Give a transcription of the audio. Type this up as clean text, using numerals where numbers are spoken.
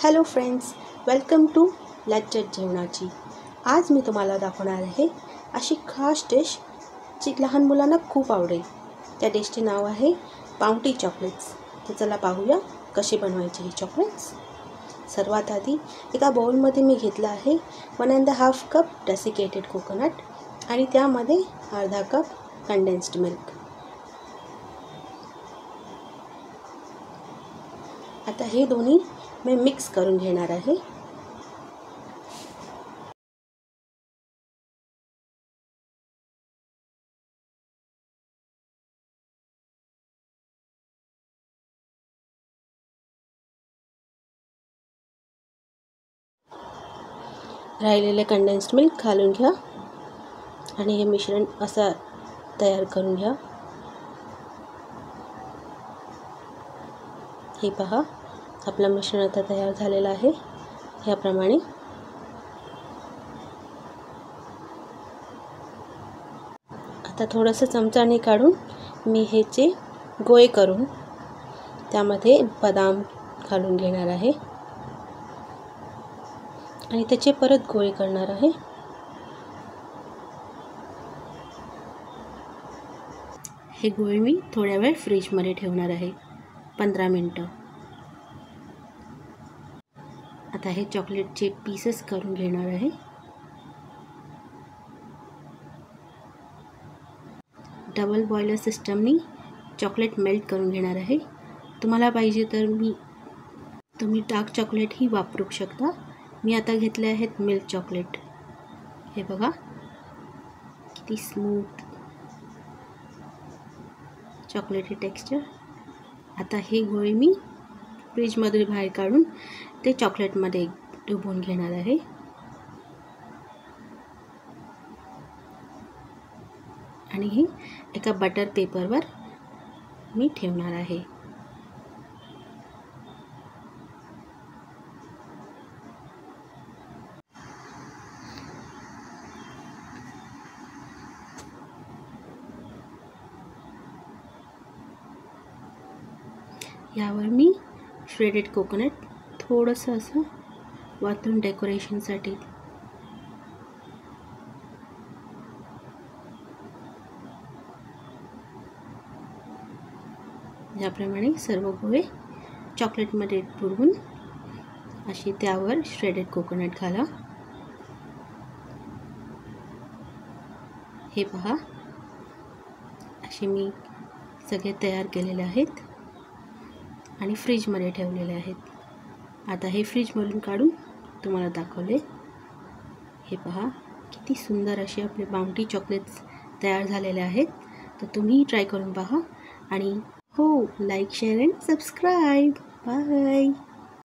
Hello friends, welcome to लज्जत जेवणाची। आज मी तुम्हाला दाखवणार आहे अशी खास डिश जी लहान मुलांना खूप आवडेल। त्या डिशचे नाव आहे बाउंटी चॉकलेट्स। तर चला पाहूया कसे बनवायचे हे चॉकलेट्स। सर्वात आधी एका बाउलमध्ये मी घेतला आहे 1.5 कप डेसिकेटेड कोकोनट आणि त्यामध्ये अर्धा कप कंडेन्स्ड मिल्क। आता हे दोन्ही मी मिक्स करून घेणार आहे। राहिलेले कंडेन्स्ड मिल्क घालून घ्या आणि हे मिश्रण असं तयार करून घ्या। हे पहा, आपलं मिश्रण आता तयार झालेलं आहे। ह्याप्रमाणे आता थोडंसं चमचाने काढून मी ह्याचे गोळे करून त्यामध्ये बदाम घालून घेणार आहे आणि त्याचे परत गोळे करणार आहे। हे गोळे मी थोड्या वेळ फ्रीजमध्ये ठेवणार आहे, 15 मिनिटं। आता हे चॉकलेटचे पीसेस करून घेणार आहे। डबल बॉयलर सिस्टमनी चॉकलेट मेल्ट करून घेणार आहे। तुम्हाला पाहिजे तर तुम्ही डार्क चॉकलेट ही वापरू शकता। मी आता घेतले आहेत मिल्क चॉकलेट। हे बघा किती स्मूथ चॉकलेटी टेक्स्चर। आता हे गोळे मी फ्रीजमधून बाहेर काढून ते चॉकलेटमध्ये डुबवून घेणार आहे। आणि हे एका बटर पेपरवर मी ठेवणार आहे। यावर मी श्रेडेड कोकोनट थोडंसं असं वाटून डेकोरेशनसाठी। याप्रमाणे सर्व गोळे चॉकलेटमध्ये बुडवून अशी त्यावर श्रेडेड कोकोनट घाला। हे पहा, असे मी सगळे तयार केलेले आहेत आणि फ्रीजमध्ये ठेवलेले आहेत। आता हे फ्रीजमधून काढून तुम्हाला दाखवले। हे पहा किती सुंदर असे आपले बाउंटी चॉकलेट्स तयार झालेले आहेत। तर तुम्ही ट्राय करून पहा आणि हो, like, share and subscribe. Bye.